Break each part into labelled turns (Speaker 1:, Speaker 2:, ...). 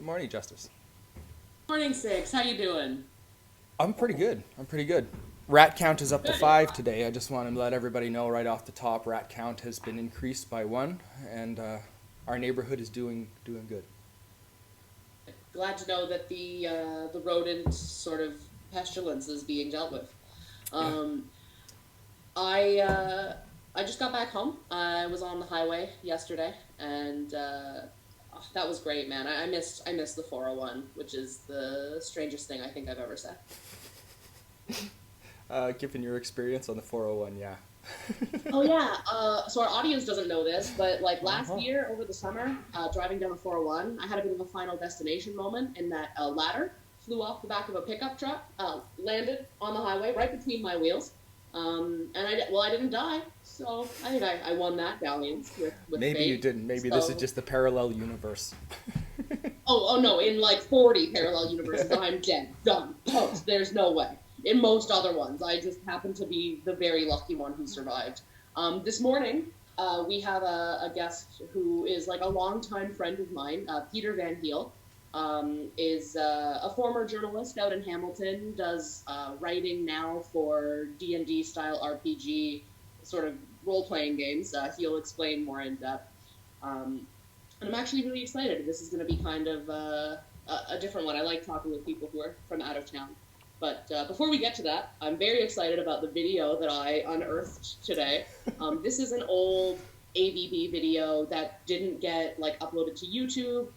Speaker 1: Good morning, Justice.
Speaker 2: Morning, Six. How you doing?
Speaker 1: I'm pretty good. Rat count is up to
Speaker 2: Good.
Speaker 1: 5 today. I just want to let everybody know right off the top, rat count has been increased by 1, and our neighborhood is doing good.
Speaker 2: Glad to know that the rodent sort of pestilence is being dealt with. Um, I just got back home. I was on the highway yesterday, and that was great, man. I missed the 401, which is the strangest thing I think I've ever said.
Speaker 1: Given your experience on the 401, yeah.
Speaker 2: Oh yeah. So our audience doesn't know this, but like last year over the summer, driving down the 401, I had a bit of a Final Destination moment in that a ladder flew off the back of a pickup truck, landed on the highway right between my wheels, and I didn't die, so I think I won that galleons with
Speaker 1: Maybe
Speaker 2: fate.
Speaker 1: you didn't. Maybe
Speaker 2: So,
Speaker 1: this is just the parallel universe.
Speaker 2: oh no! In like 40 parallel universes, I'm dead, done, toast. There's no way. In most other ones, I just happen to be the very lucky one who survived. This morning, we have a guest who is like a longtime friend of mine. Pieter Van Hiel is a former journalist out in Hamilton, does writing now for D&D style RPG sort of role-playing games. He'll explain more in depth. And I'm actually really excited. This is going to be kind of a different one. I like talking with people who are from out of town. But before we get to that, I'm very excited about the video that I unearthed today. This is an old AVB video that didn't get like uploaded to YouTube.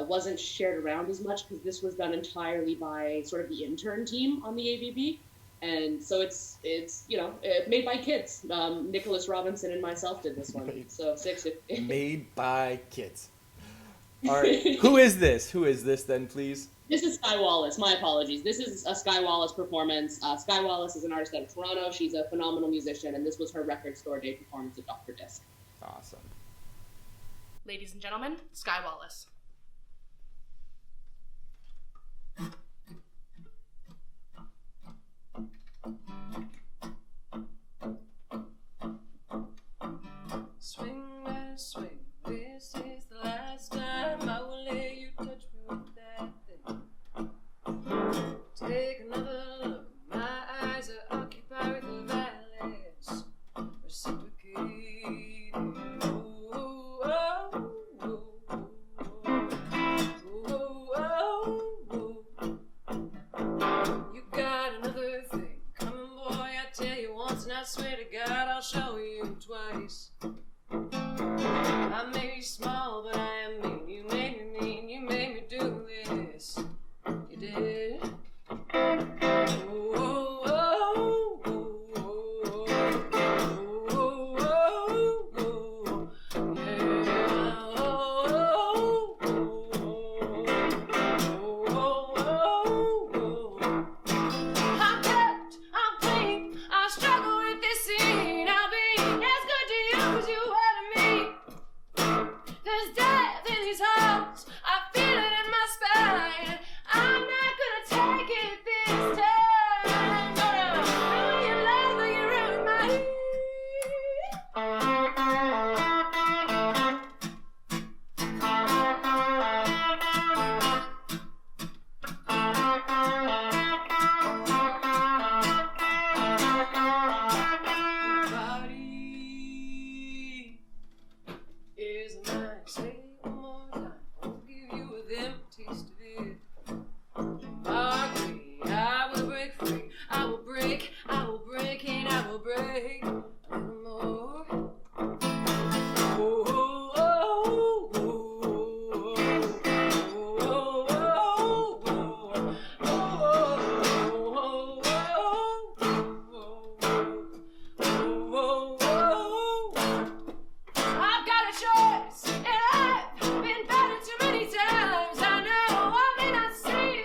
Speaker 2: Wasn't shared around as much because this was done entirely by sort of the intern team on the AVB. And so it's made by kids. Nicholas Robinson and myself did this one. So Six.
Speaker 1: Made by kids. All right. Who is this? Who is this then, please?
Speaker 2: This is Skye Wallace. My apologies. This is a Skye Wallace performance. Skye Wallace is an artist out of Toronto. She's a phenomenal musician, and this was her record store day performance at Dr. Disc.
Speaker 1: Awesome.
Speaker 3: Ladies and gentlemen, Skye Wallace.
Speaker 4: Swing that swing, this is the last time I will let you touch me with that thing. Take another look, my eyes are occupied with the violence, reciprocating. Oh, oh, oh, oh, oh, oh. You got another thing coming, boy, I tell you once and I swear to God I'll show you twice. I may be small, but I am mean. You made me mean, you made me do this. You did. Oh, oh, oh, oh, oh, oh, oh, yeah. Oh, oh, oh, oh, oh. I'm cut, I'm clean, I struggle with this scene. I'll be as good to you as you were to me. There's death in these halls, I feel it in my spine. I'm not gonna take it this time. Gonna ruin your life like you ruined mine. Body is mine. Say it one more time. I'll give you a them taste of it. I agree. I will break free. I will break, and I will break a little more. Oh, oh, oh, oh, oh, oh, oh, I've got a choice, and I've been battered too many times. I know I may not see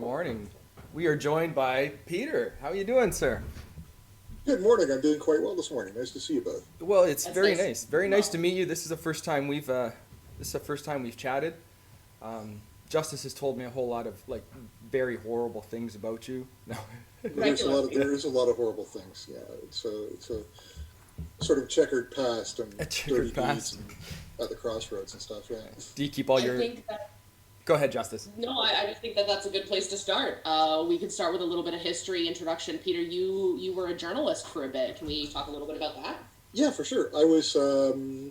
Speaker 1: morning. We are joined by Peter. How are you doing, sir?
Speaker 5: Good morning. I'm doing quite well this morning. Nice to see you both.
Speaker 1: Well, it's
Speaker 2: That's
Speaker 1: very
Speaker 2: nice.
Speaker 1: nice. Very nice to meet you. This is the first time we've chatted. Justice has told me a whole lot of like very horrible things about you. No.
Speaker 5: There is a lot of horrible things. Yeah, it's a sort of checkered past and
Speaker 1: A checkered
Speaker 5: dirty
Speaker 1: past.
Speaker 5: deeds at the crossroads and stuff. Yeah.
Speaker 1: Do you keep all
Speaker 2: I
Speaker 1: your?
Speaker 2: think that,
Speaker 1: Go ahead, Justice.
Speaker 2: no, I just think that that's a good place to start. We could start with a little bit of history introduction. Peter, you were a journalist for a bit. Can we talk a little bit about that?
Speaker 5: Yeah, for sure. I was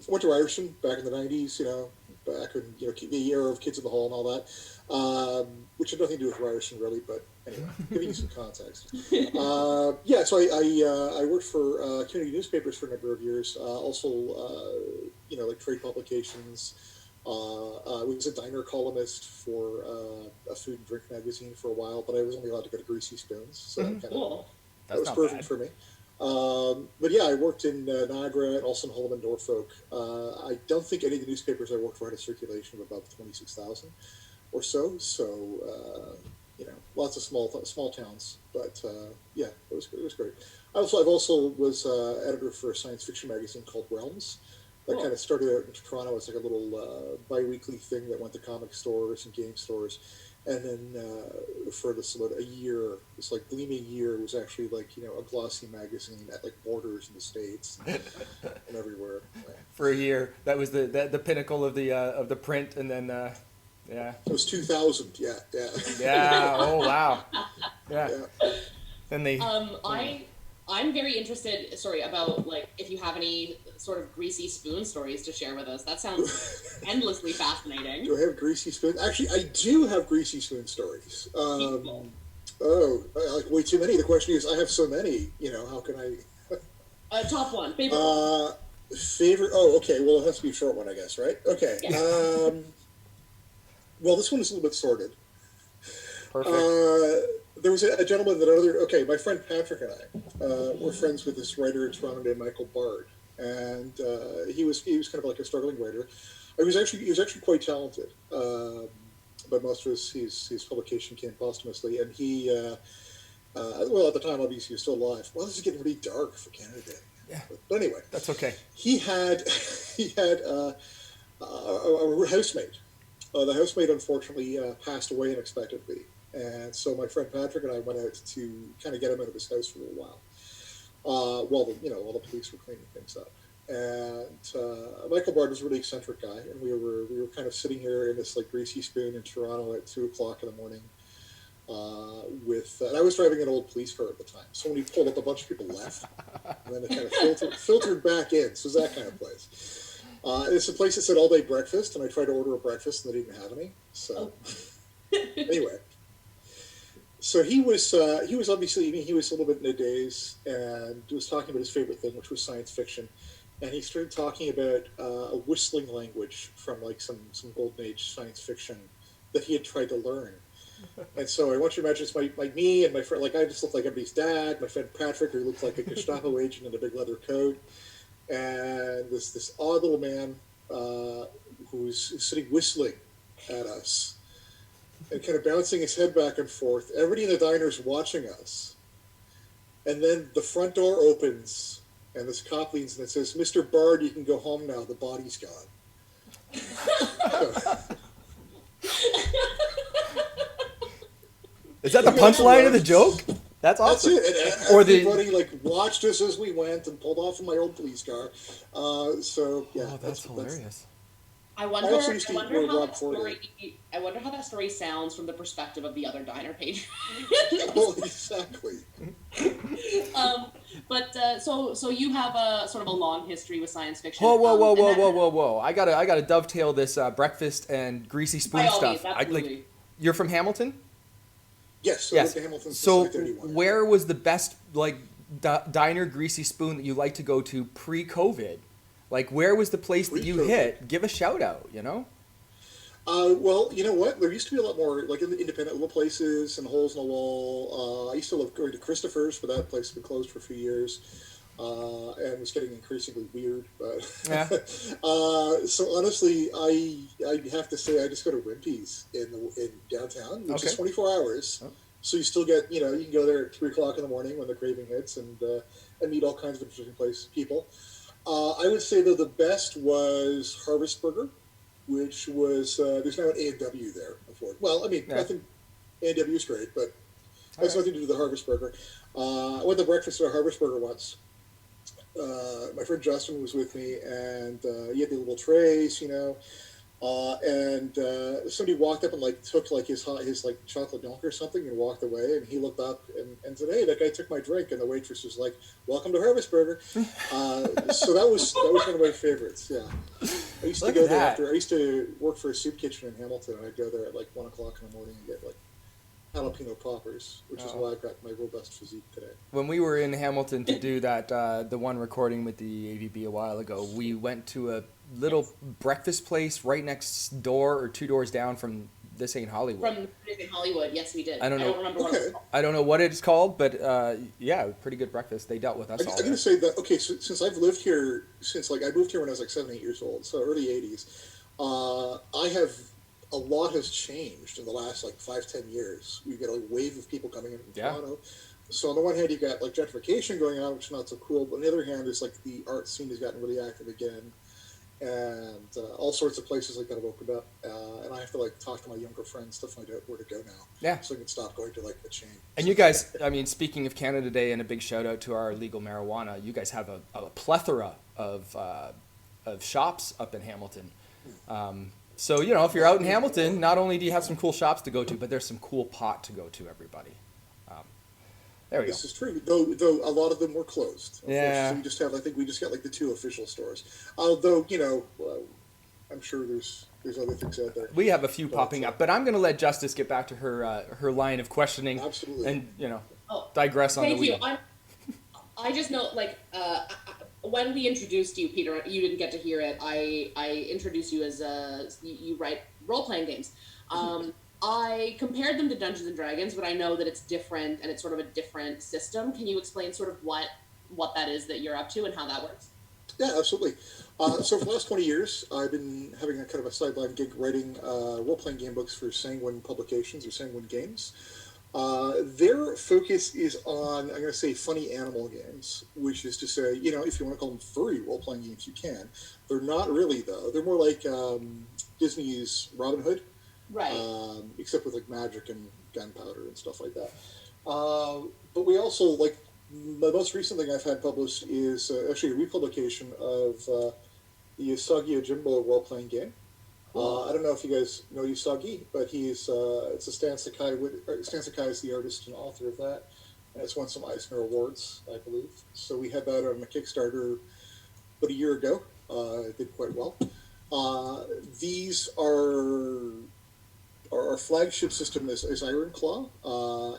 Speaker 5: went to Ryerson back in the '90s. Back in the era of Kids in the Hall and all that, which had nothing to do with Ryerson really, but anyway, giving you some context. Yeah, so I worked for community newspapers for a number of years. Also, like trade publications. I was a diner columnist for a food and drink magazine for a while, but I was only allowed to go to Greasy Spoons, so
Speaker 2: Cool.
Speaker 5: that was
Speaker 1: not
Speaker 5: perfect
Speaker 1: bad.
Speaker 5: for me. But yeah, I worked in Niagara and also in Hull and Norfolk. I don't think any of the newspapers I worked for had a circulation of above 26,000 or so. So, lots of small towns. But yeah, it was great. I've also was editor for a science fiction magazine called Realms. That
Speaker 2: Cool.
Speaker 5: kind of started out in Toronto as like a little bi-weekly thing that went to comic stores and game stores. And then for this about a year, this like gleaming year, was actually like a glossy magazine at like Borders in the States and everywhere.
Speaker 1: For a year, that was the pinnacle of the print, and then yeah,
Speaker 5: It was 2000. Yeah.
Speaker 1: yeah. Oh wow. Yeah.
Speaker 5: Yeah.
Speaker 1: Then they.
Speaker 2: I'm very interested. Sorry about like if you have any sort of greasy spoon stories to share with us. That sounds endlessly fascinating.
Speaker 5: Do I have greasy spoon? Actually, I do have greasy spoon stories.
Speaker 2: People.
Speaker 5: I like way too many. The question is, I have so many. How can I?
Speaker 2: Top one, favorite one.
Speaker 5: Favorite? Oh, okay. Well, it has to be a short one, I guess, right? Okay.
Speaker 2: Yeah.
Speaker 5: Well, this one is a little bit sordid.
Speaker 1: Perfect.
Speaker 5: There was a gentleman my friend Patrick and I were friends with this writer in Toronto named Michael Bard, and he was kind of like a struggling writer. He was actually quite talented, but most of his publication came posthumously, and he well at the time obviously he was still alive. Well, this is getting really dark for Canada Day.
Speaker 1: Yeah.
Speaker 5: But anyway,
Speaker 1: That's okay.
Speaker 5: he had a housemate. The housemate unfortunately passed away unexpectedly. And so my friend Patrick and I went out to kind of get him out of his house for a little while, while the police were cleaning things up. And Michael Bard was a really eccentric guy, and we were kind of sitting here in this like Greasy Spoon in Toronto at 2:00 in the morning. And I was driving an old police car at the time, so when he pulled up, a bunch of people left, and then it kind of filtered back in. So it was that kind of place. It's a place that said all day breakfast, and I tried to order a breakfast, and they didn't have any. So anyway. So he was obviously, he was a little bit in a daze and was talking about his favorite thing, which was science fiction. And he started talking about a whistling language from like some golden age science fiction that he had tried to learn. And so I want you to imagine it's like me and my friend, like I just looked like everybody's dad, my friend Patrick, who looked like a Gestapo agent in a big leather coat. And this odd little man who's sitting whistling at us. And kind of bouncing his head back and forth. Everybody in the diner is watching us. And then the front door opens, and this cop leans in and says, "Mr. Bard, you can go home now. The body's gone."
Speaker 1: Is that the punchline of the joke? That's
Speaker 5: That's
Speaker 1: awesome.
Speaker 5: it. And
Speaker 1: Or the-
Speaker 5: everybody watched us as we went and pulled off in my old police car. So yeah,
Speaker 1: Oh, that's hilarious.
Speaker 2: I wonder
Speaker 5: also used to eat
Speaker 2: how
Speaker 5: Rob
Speaker 2: that
Speaker 5: Ford.
Speaker 2: I wonder how that story sounds from the perspective of the other diner patrons.
Speaker 5: Well, exactly.
Speaker 2: So you have a sort of a long history with science fiction.
Speaker 1: Whoa! I gotta dovetail this breakfast and greasy spoon
Speaker 2: By all means,
Speaker 1: stuff.
Speaker 2: absolutely.
Speaker 1: You're from Hamilton?
Speaker 5: Yes. So I
Speaker 1: Yes.
Speaker 5: went to Hamilton
Speaker 1: So
Speaker 5: since 1931.
Speaker 1: where was the best diner greasy spoon that you like to go to pre-COVID? Like where was the place that you
Speaker 5: Pre-COVID.
Speaker 1: hit? Give a shout out.
Speaker 5: Well, you know what? There used to be a lot more like independent little places and holes in the wall. I used to love going to Christopher's, but that place has been closed for a few years. and was getting increasingly weird. But
Speaker 1: Yeah.
Speaker 5: so honestly, I have to say I just go to Wimpy's in downtown, which is
Speaker 1: Okay.
Speaker 5: 24 hours.
Speaker 1: Oh.
Speaker 5: So you still get, you can go there at 3 o'clock in the morning when the craving hits, and meet all kinds of interesting people. I would say though the best was Harvest Burger, which was there's now an A&W there. Well, I mean,
Speaker 1: Yeah.
Speaker 5: nothing. A&W is great, but
Speaker 1: All
Speaker 5: has
Speaker 1: right.
Speaker 5: nothing to do with the Harvest Burger. I went to breakfast at a Harvest Burger once. My friend Justin was with me, and he had the little trays, and somebody walked up and took his like chocolate milk or something and walked away, and he looked up and said, "Hey, that guy took my drink," and the waitress was like, "Welcome to Harvest Burger." So that was one of my favorites. Yeah, I used to
Speaker 1: Look
Speaker 5: go
Speaker 1: at
Speaker 5: there
Speaker 1: that.
Speaker 5: after. I used to work for a soup kitchen in Hamilton, and I'd go there at 1 o'clock in the morning and get jalapeno poppers, which is
Speaker 1: Oh.
Speaker 5: why I've got my robust physique today.
Speaker 1: When we were in Hamilton to do that, the one recording with the AVB a while ago, we went to a little breakfast place right next door or 2 doors down from This Ain't Hollywood.
Speaker 2: From in Hollywood, yes, we did.
Speaker 1: I don't know.
Speaker 2: remember what it was
Speaker 5: Okay.
Speaker 2: called.
Speaker 1: I don't know what it's called, but yeah, pretty good breakfast. They dealt with us
Speaker 5: I'm
Speaker 1: all
Speaker 5: going
Speaker 1: there.
Speaker 5: to say that, okay, so since I've lived here, I moved here when I was 7, 8 years old, so early 80s, a lot has changed in the last 5, 10 years. We've got a wave of people coming in from
Speaker 1: Yeah.
Speaker 5: Toronto. So on the one hand, you've got gentrification going on, which is not so cool, but on the other hand, it's the art scene has gotten really active again. And all sorts of places that have opened up, and I have to talk to my younger friends to find out where to go now.
Speaker 1: Yeah.
Speaker 5: So I can stop going to a chain.
Speaker 1: And you guys, I mean, speaking of Canada Day, and a big shout out to our legal marijuana, you guys have a plethora of shops up in Hamilton. So, if you're out in Hamilton, not only do you have some cool shops to go to, but there's some cool pot to go to, everybody. There we go.
Speaker 5: This is true, though a lot of them were closed.
Speaker 1: Yeah.
Speaker 5: So I think we just got the 2 official stores. Although, I'm sure there's other things out there.
Speaker 1: We have a few popping up, but I'm going to let Justice get back to her line of questioning.
Speaker 5: Absolutely.
Speaker 1: And,
Speaker 2: Oh,
Speaker 1: digress on the
Speaker 2: Thank you.
Speaker 1: wheel.
Speaker 2: I just know, when we introduced you, Peter, you didn't get to hear it. I introduced you as you write role-playing games. I compared them to Dungeons and Dragons, but I know that it's different and it's sort of a different system. Can you explain sort of what that is that you're up to and how that works?
Speaker 5: Yeah, absolutely. So for the last 20 years, I've been having a kind of a sideline gig writing role-playing game books for Sanguine Publications or Sanguine Games. Their focus is on, I'm going to say, funny animal games, which is to say, if you want to call them furry role-playing games, you can. They're not really, though. They're more like Disney's Robin Hood,
Speaker 2: Right.
Speaker 5: except with magic and gunpowder and stuff like that. But we also, the most recent thing I've had published is actually a republication of the Usagi Yojimbo role-playing game. I don't know if you guys know Usagi, but it's a Stan Sakai. Stan Sakai is the artist and author of that, and it's won some Eisner Awards, I believe. So we had that on a Kickstarter about a year ago. It did quite well. These are our flagship system is Iron Claw,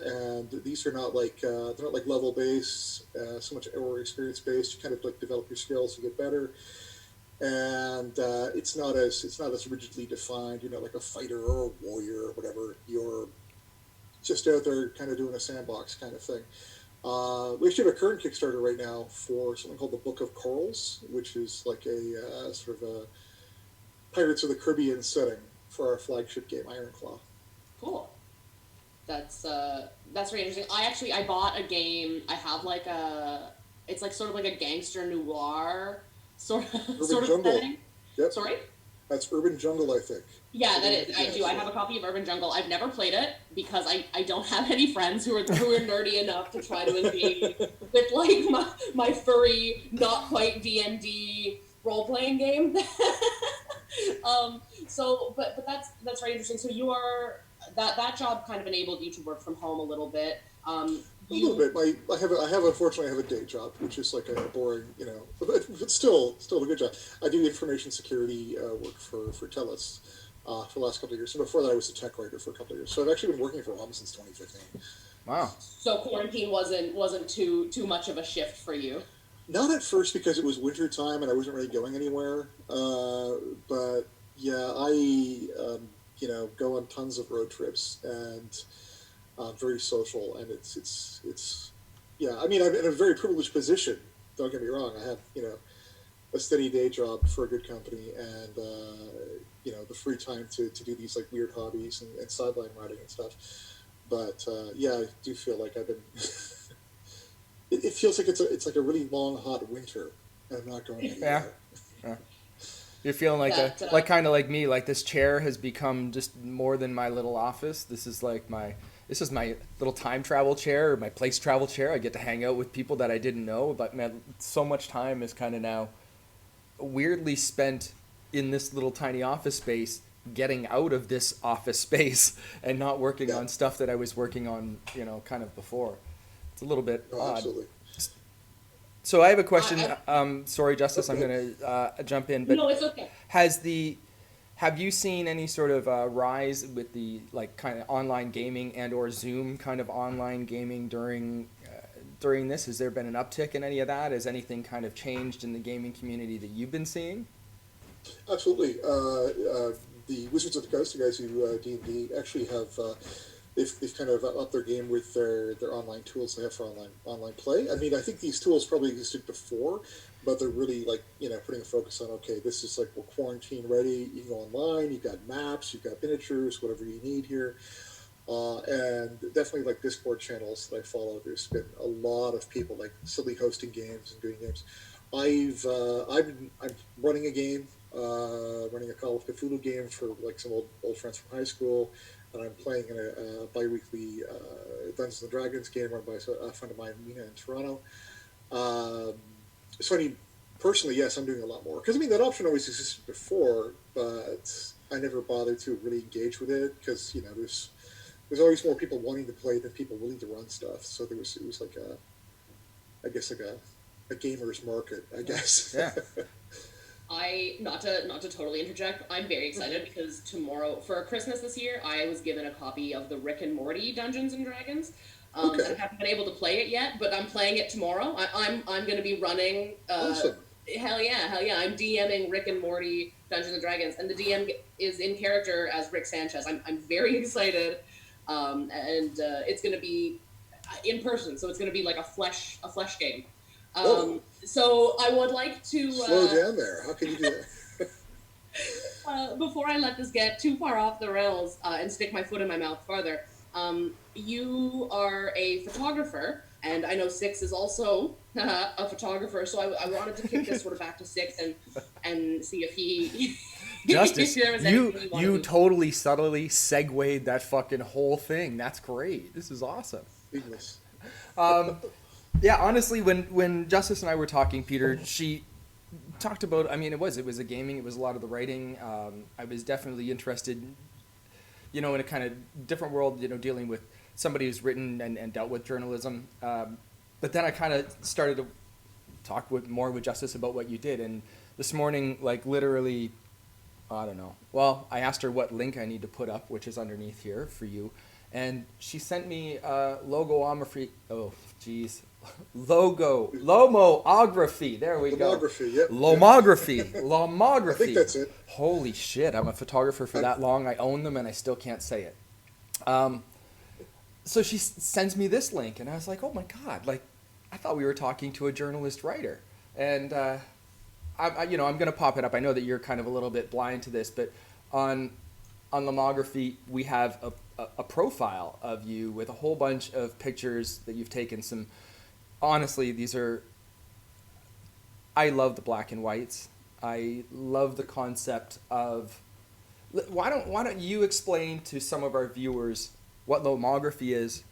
Speaker 5: and these are not they're not level based, so much or experience based. You kind of develop your skills to get better. And it's not as rigidly defined, like a fighter or a warrior or whatever. You're just out there kind of doing a sandbox kind of thing. We actually have a current Kickstarter right now for something called the Book of Corals, which is a sort of a Pirates of the Caribbean setting for our flagship game, Iron Claw.
Speaker 2: Cool. That's very interesting. I bought a game. I have it's sort of like a gangster noir sort of
Speaker 5: Jungle.
Speaker 2: setting.
Speaker 5: Yep.
Speaker 2: Sorry?
Speaker 5: That's Urban Jungle, I think.
Speaker 2: Yeah, that is. I
Speaker 5: Yeah,
Speaker 2: do. I have a copy of Urban Jungle. I've never played it because I don't have any friends who are nerdy enough to try to engage with my furry, not quite D&D role playing game. But that's very interesting. So you are that job kind of enabled you to work from home a little bit.
Speaker 5: A little bit. Unfortunately, I have a day job, which is a boring, but still a good job. I do information security work for TELUS for the last couple of years. And before that, I was a tech writer for a couple of years. So I've actually been working from home since 2015.
Speaker 1: Wow.
Speaker 2: So quarantine wasn't too much of a shift for you.
Speaker 5: Not at first because it was winter time and I wasn't really going anywhere. But yeah, I go on tons of road trips and very social, and it's yeah. I mean, I'm in a very privileged position don't get me wrong, I have, a steady day job for a good company, and the free time to do these like weird hobbies and sideline riding and stuff. But yeah, I do feel like I've been. It feels like it's like a really long hot winter, and I'm not going anywhere.
Speaker 1: Yeah. You're feeling like like kind of like me. Like this chair has become just more than my little office. This is my little time travel chair, or my place travel chair. I get to hang out with people that I didn't know. But man, so much time is kind of now weirdly spent in this little tiny office space, getting out of this office space and not working on stuff that I was working on, kind of before. It's a little bit odd.
Speaker 5: Absolutely.
Speaker 1: So I have a question. Sorry, Justice, I'm going to jump in. But
Speaker 2: no, it's okay.
Speaker 1: Have you seen any sort of rise with the like kind of online gaming and or Zoom kind of online gaming during this? Has there been an uptick in any of that? Has anything kind of changed in the gaming community that you've been seeing?
Speaker 5: Absolutely. The Wizards of the Coast, the guys who D&D, actually have they've kind of upped their game with their online tools they have for online play. I mean, I think these tools probably existed before, but they're really like putting a focus on, okay, this is like we're quarantine ready. You can go online. You've got maps. You've got miniatures. Whatever you need here. And definitely like Discord channels that I follow. There's been a lot of people like silly hosting games and doing games. I'm running a game, running a Call of Cthulhu game for like some old friends from high school, and I'm playing in a bi-weekly Dungeons and Dragons game run by a friend of mine, Mina, in Toronto. So I mean, personally, yes, I'm doing a lot more because I mean that option always existed before, but I never bothered to really engage with it because there's always more people wanting to play than people willing to run stuff. So it was like a gamer's market, I guess.
Speaker 1: Yeah.
Speaker 2: Not to totally interject, I'm very excited because tomorrow for Christmas this year, I was given a copy of the Rick and Morty Dungeons and Dragons.
Speaker 5: Okay.
Speaker 2: I haven't been able to play it yet, but I'm playing it tomorrow. I'm going to be running.
Speaker 5: Awesome.
Speaker 2: Hell yeah! I'm DMing Rick and Morty Dungeons and Dragons, and the DM is in character as Rick Sanchez. I'm very excited, and it's going to be in person, so it's going to be like a flesh game. So I would like to
Speaker 5: slow down there. How can you do that?
Speaker 2: Before I let this get too far off the rails and stick my foot in my mouth farther, you are a photographer, and I know Six is also a photographer. So I wanted to kick this sort of back to Six and see if he
Speaker 1: Justice,
Speaker 2: if there was anything
Speaker 1: you totally subtly segued that fucking whole thing. That's great. This is awesome.
Speaker 5: Seamless.
Speaker 1: Yeah, honestly, when Justice and I were talking, Peter, she talked about, I mean, it was a gaming, it was a lot of the writing. I was definitely interested, in a kind of different world, dealing with somebody who's written and dealt with journalism. But then I kind of started to talk more with Justice about what you did. And this morning, like literally, I don't know. Well, I asked her what link I need to put up, which is underneath here for you. And she sent me logography. Oh, geez. Lomography. There we go.
Speaker 5: Lomography, yep.
Speaker 1: Lomography.
Speaker 5: I think that's it.
Speaker 1: Holy shit, I'm a photographer for that long. I own them and I still can't say it. So she sends me this link and I was like, oh my God, like I thought we were talking to a journalist writer. And I'm going to pop it up. I know that you're kind of a little bit blind to this, but on Lomography, we have a profile of you with a whole bunch of pictures that you've taken. Honestly, I love the black and whites. I love the concept of, why don't you explain to some of our viewers what lomography is?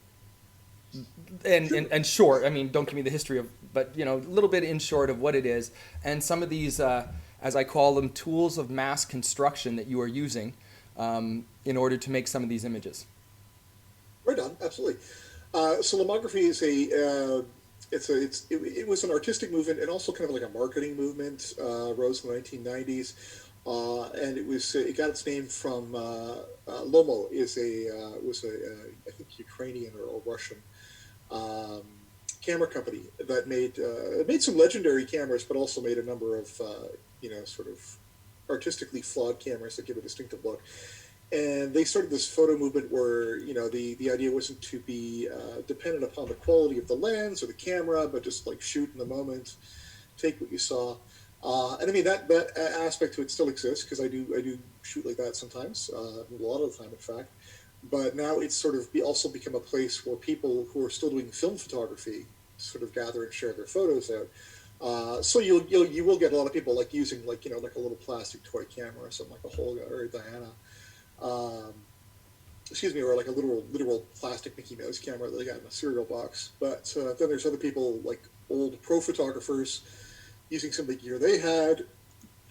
Speaker 1: And short, I mean, don't give me the history of, but a little bit in short of what it is, and some of these, as I call them, tools of mass construction that you are using in order to make some of these images.
Speaker 5: Right on, absolutely. So lomography is it was an artistic movement and also kind of like a marketing movement. Rose in the 1990s, and it got its name from Lomo was a I think Ukrainian or Russian camera company that made some legendary cameras, but also made a number of sort of artistically flawed cameras that give a distinctive look. And they started this photo movement where, the idea wasn't to be dependent upon the quality of the lens or the camera, but just like shoot in the moment, take what you saw. And I mean, that aspect to it still exists, because I do shoot like that sometimes, a lot of the time, in fact. But now it's sort of also become a place where people who are still doing film photography sort of gather and share their photos out. So you will get a lot of people like using like a little plastic toy camera or something, like a Holga or a Diana, or like a literal plastic Mickey Mouse camera that they got in a cereal box. But then there's other people like old pro photographers using some of the gear they had,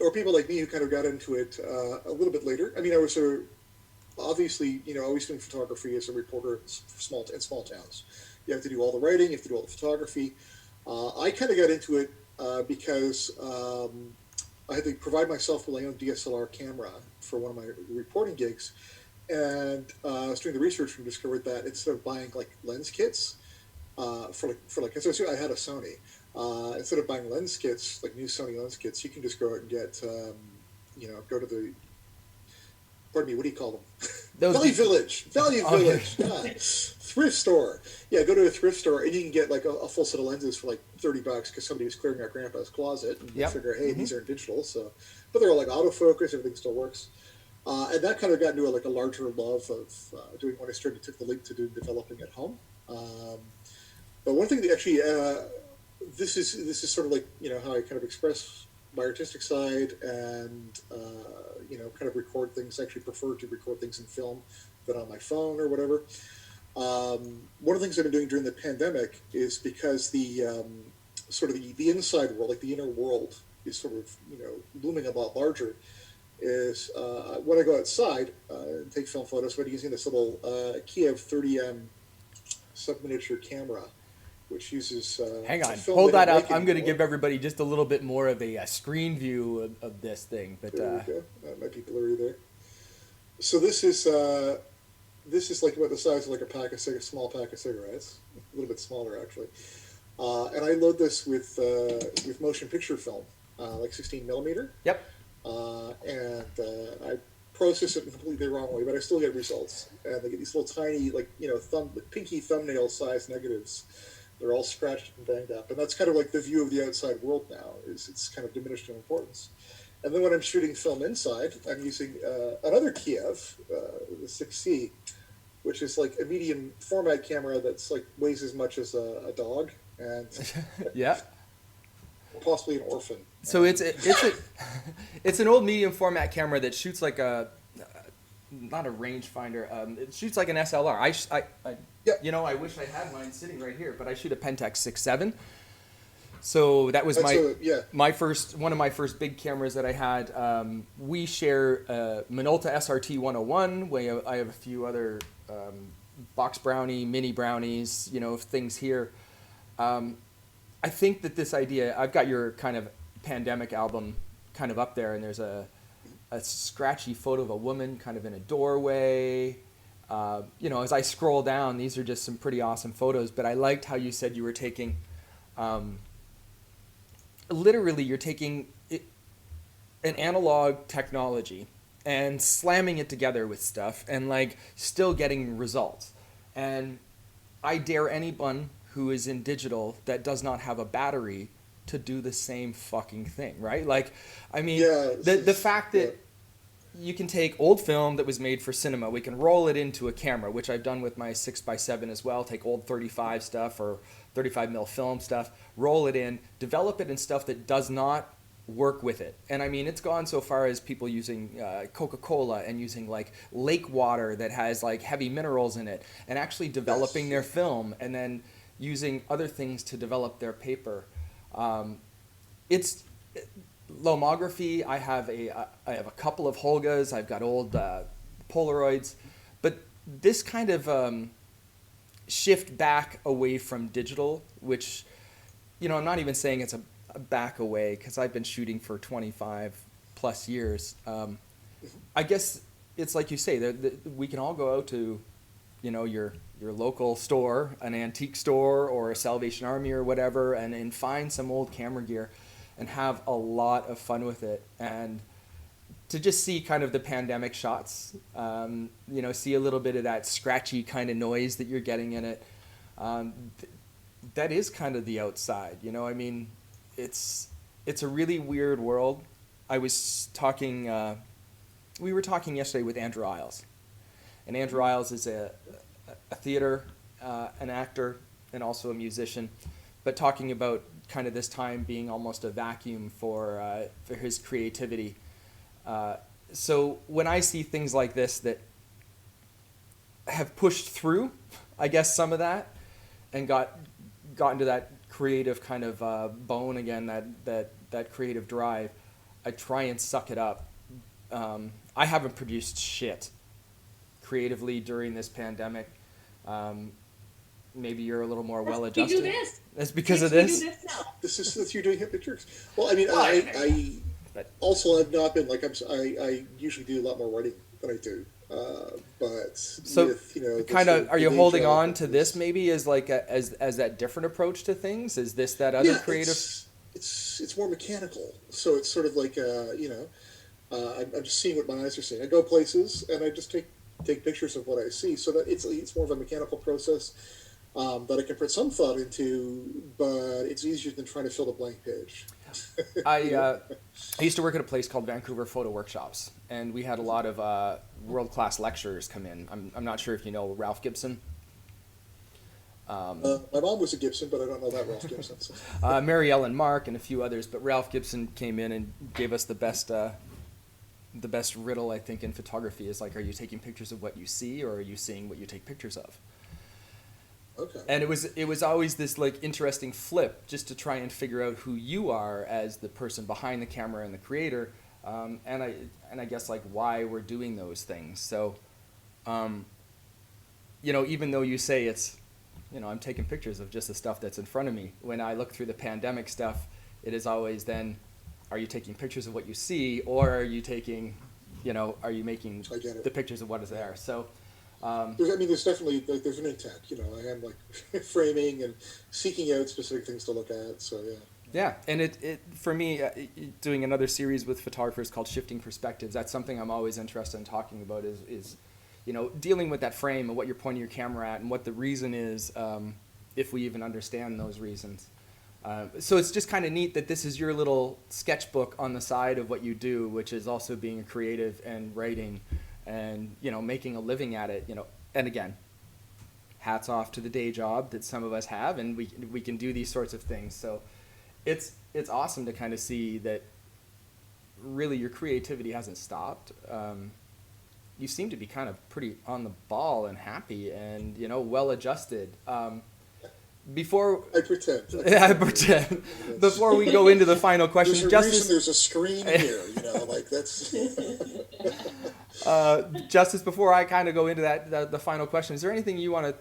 Speaker 5: or people like me who kind of got into it a little bit later. I mean, I was obviously, always doing photography as a reporter in small towns. You have to do all the writing, you have to do all the photography. I kind of got into it because I had to provide myself with my own DSLR camera for one of my reporting gigs. And I was doing the research and discovered that instead of buying like lens kits so I had a Sony. Instead of buying lens kits, like new Sony lens kits, you can just go out and get, go to the, pardon me, what do you call them? Value Village. Thrift store. Yeah, go to a thrift store and you can get like a full set of lenses for like $30 because somebody was clearing out Grandpa's closet, and you figure, hey, these aren't digital, so, but they're all like autofocus, everything still works. And that kind of got into a larger love of doing when I took the leap to do developing at home. But one thing that actually, this is sort of like how I kind of express my artistic side and kind of record things. I actually prefer to record things in film than on my phone or whatever. One of the things I've been doing during the pandemic is because the sort of the inside world, like the inner world, is sort of looming a lot larger. Is when I go outside and take film photos, I'm using this little Kiev 30M sub-miniature camera, which uses...
Speaker 1: Hang on, hold that up. I'm going to give everybody just a little bit more of a screen view of this thing. But
Speaker 5: there we go. That might be blurry there. So this is like about the size of like a small pack of cigarettes, a little bit smaller actually. And I load this with motion picture film, like 16 millimeter.
Speaker 1: Yep.
Speaker 5: And I process it in a completely wrong way, but I still get results. And they get these little tiny, pinky thumbnail size negatives. They're all scratched and banged up. And that's kind of like the view of the outside world now, it's kind of diminished in importance. And then when I'm shooting film inside, I'm using another Kiev, the 6C, which is like a medium format camera that's like weighs as much as a dog. And
Speaker 1: yeah.
Speaker 5: Possibly an orphan.
Speaker 1: So it's an old medium format camera that shoots like not a rangefinder. It shoots like an SLR. I wish I had mine sitting right here, but I shoot a Pentax 6.7. So that was one of my first big cameras that I had. We share Minolta SRT 101. I have a few other box brownie, mini brownies, things here. I think that this idea, I've got your kind of pandemic album kind of up there, and there's a scratchy photo of a woman kind of in a doorway. As I scroll down, these are just some pretty awesome photos, but I liked how you said you were taking, literally you're taking an analog technology and slamming it together with stuff and like still getting results. And I dare anyone who is in digital that does not have a battery to do the same fucking thing, right? Like, I mean, the fact that you can take old film that was made for cinema, we can roll it into a camera, which I've done with my 6x7 as well, take old 35 stuff or 35 mil film stuff, roll it in, develop it in stuff that does not work with it. And I mean, it's gone so far as people using Coca-Cola and using like lake water that has like heavy minerals in it and actually developing their film and then using other things to develop their paper. It's lomography. I have a couple of Holgas. I've got old Polaroids, but this kind of shift back away from digital, which I'm not even saying it's a back away because I've been shooting for 25 plus years. I guess it's like you say that we can all go out to your local store, an antique store or a Salvation Army or whatever, and find some old camera gear and have a lot of fun with it. And to just see kind of the pandemic shots, see a little bit of that scratchy kind of noise that you're getting in it. That is kind of the outside, I mean, it's a really weird world. I was talking, we were talking yesterday with Andrew Isles, and Andrew Isles is a theater, an actor, and also a musician, but talking about kind of this time being almost a vacuum for his creativity. So when I see things like this that have pushed through, I guess, some of that, and gotten to that creative kind of bone again, that creative drive, I try and suck it up. I haven't produced shit creatively during this pandemic. Maybe you're a little more well-adjusted.
Speaker 2: We do this.
Speaker 1: That's because of this?
Speaker 5: This is since you're doing Hypnic Jerks. Well, I mean, I also have not been like I usually do a lot more writing than I do. But
Speaker 1: so
Speaker 5: with,
Speaker 1: kind of, are you holding on to this maybe as like as that different approach to things? Is this that other creative?
Speaker 5: It's more mechanical. So it's sort of like I'm just seeing what my eyes are seeing. I go places and I just take pictures of what I see. So that it's more of a mechanical process that I can put some thought into, but it's easier than trying to fill a blank page.
Speaker 1: I used to work at a place called Vancouver Photo Workshops, and we had a lot of world-class lecturers come in. I'm not sure if you know Ralph Gibson.
Speaker 5: My mom was a Gibson, but I don't know that Ralph Gibson. So.
Speaker 1: Mary Ellen Mark and a few others, but Ralph Gibson came in and gave us the best riddle, I think, in photography is like, are you taking pictures of what you see, or are you seeing what you take pictures of?
Speaker 5: Okay.
Speaker 1: And it was always this like interesting flip, just to try and figure out who you are as the person behind the camera and the creator, and I guess like why we're doing those things. So, even though you say it's, I'm taking pictures of just the stuff that's in front of me. When I look through the pandemic stuff, it is always then, are you taking pictures of what you see, or are you taking, are you making the pictures of what is there? So.
Speaker 5: There's definitely there's an intent. I am like framing and seeking out specific things to look at. So yeah.
Speaker 1: Yeah, and it for me, doing another series with photographers called Shifting Perspectives. That's something I'm always interested in talking about. Is dealing with that frame and what you're pointing your camera at and what the reason is, if we even understand those reasons. So it's just kind of neat that this is your little sketchbook on the side of what you do, which is also being a creative and writing. And making a living at it, and again, hats off to the day job that some of us have, and we can do these sorts of things. So it's awesome to kind of see that really your creativity hasn't stopped. You seem to be kind of pretty on the ball and happy and well adjusted. Before
Speaker 5: I pretend.
Speaker 1: I pretend. Before we go into the final question,
Speaker 5: there's a screen here, that's.
Speaker 1: Justice, before I kind of go into the final question, is there anything you want to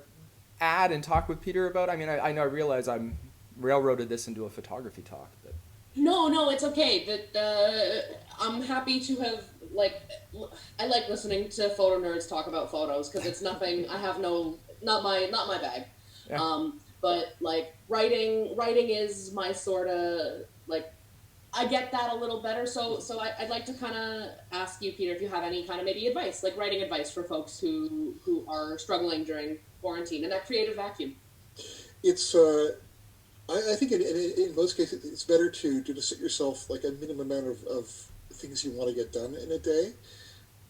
Speaker 1: add and talk with Pieter about? I mean, I know I realize I'm railroaded this into a photography talk, but
Speaker 2: no, it's okay. But I'm happy to have I like listening to photo nerds talk about photos because it's nothing. I have not my bag. Yeah. But writing is my sort of I get that a little better. So I'd like to kind of ask you, Pieter, if you have any kind of maybe advice, like writing advice for folks who are struggling during quarantine and that creative vacuum.
Speaker 5: It's I think in most cases it's better to just set yourself like a minimum amount of things you want to get done in a day,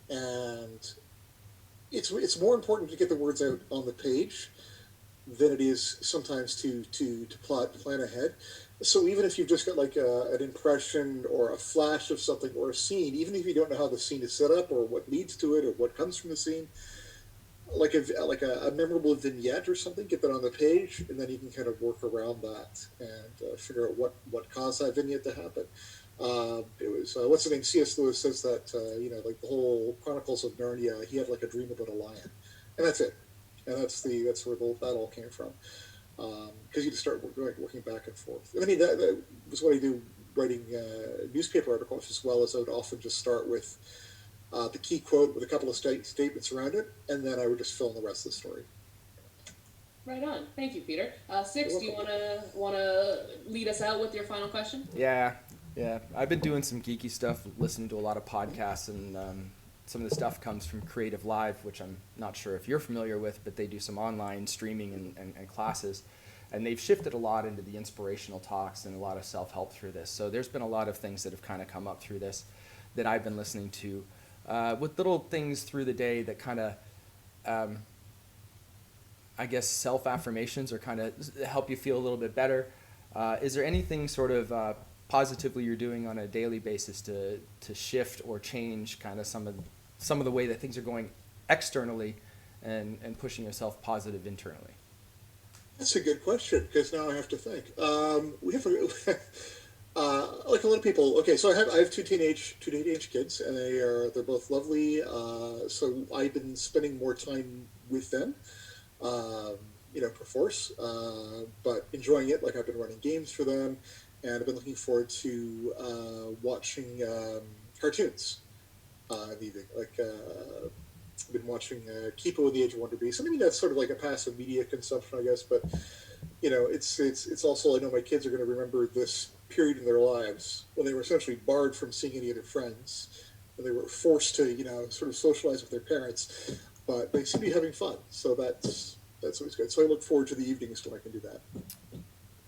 Speaker 5: and it's more important to get the words out on the page than it is sometimes to plan ahead. So even if you've just got an impression or a flash of something or a scene, even if you don't know how the scene is set up or what leads to it or what comes from the scene, like a memorable vignette or something, get that on the page, and then you can kind of work around that and figure out what caused that vignette to happen. It was what's the name? C.S. Lewis says that the whole Chronicles of Narnia, he had a dream about a lion, and that's it. And that's where that all came from, because you just start working back and forth. And I mean that was what I do writing newspaper articles as well, as I would often just start with the key quote with a couple of statements around it, and then I would just fill in the rest of the story.
Speaker 2: Right on. Thank you, Pieter. Six, do you want to lead us out with your final question?
Speaker 1: Yeah. Yeah, I've been doing some geeky stuff, listening to a lot of podcasts, and some of the stuff comes from Creative Live, which I'm not sure if you're familiar with, but they do some online streaming and classes. And they've shifted a lot into the inspirational talks and a lot of self-help through this. So there's been a lot of things that have kind of come up through this that I've been listening to, with little things through the day that kind of, I guess, self-affirmations or kind of help you feel a little bit better. Is there anything sort of positively you're doing on a daily basis to shift or change kind of some of the way that things are going externally and pushing yourself positive internally?
Speaker 5: That's a good question, because now I have to think. We have like a lot of people. Okay, so I have two teenage kids, and they're both lovely. So I've been spending more time with them, perforce, but enjoying it. Like I've been running games for them, and I've been looking forward to watching cartoons in the evening. Like I've been watching Kipo and the Age of Wonder Beasts. I mean, that's sort of like a passive media consumption, I guess. But it's also, I know my kids are going to remember this period in their lives when they were essentially barred from seeing any of their friends, and they were forced to sort of socialize with their parents. But they seem to be having fun, so that's always good. So I look forward to the evenings when I can do that.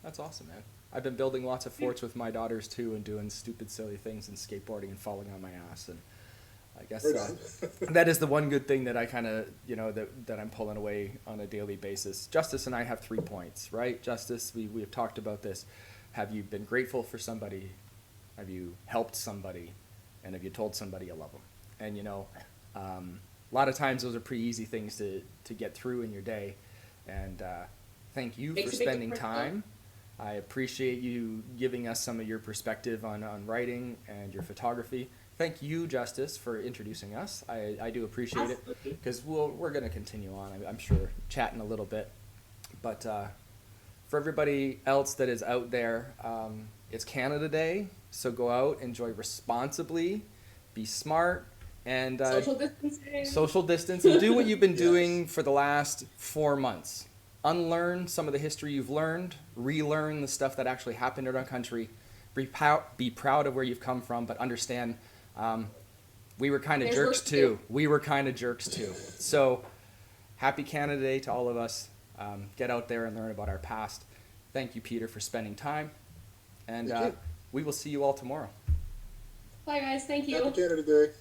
Speaker 1: That's awesome, man. I've been building lots of forts with my daughters too, and doing stupid, silly things and skateboarding and falling on my ass. And I guess that is the one good thing that I kind of, that I'm pulling away on a daily basis. Justice and I have 3 points, right? Justice, we have talked about this. Have you been grateful for somebody? Have you helped somebody? And have you told somebody you love them? And, a lot of times those are pretty easy things to get through in your day. And thank you for spending time. I appreciate you giving us some of your perspective on writing and your photography. Thank you, Justice, for introducing us. I do appreciate it, because we're going to continue on, I'm sure, chatting a little bit. But for everybody else that is out there, it's Canada Day, so go out, enjoy responsibly, be smart, and social distance, and do what you've been doing for the last 4 months. Unlearn some of the history you've learned, relearn the stuff that actually happened in our country, be proud of where you've come from, but understand we were kind of jerks too. We were kind of jerks too. So happy Canada Day to all of us. Get out there and learn about our past. Thank you, Peter, for spending time. And we will see you all tomorrow.
Speaker 2: Bye, guys. Thank you.
Speaker 5: Happy Canada Day.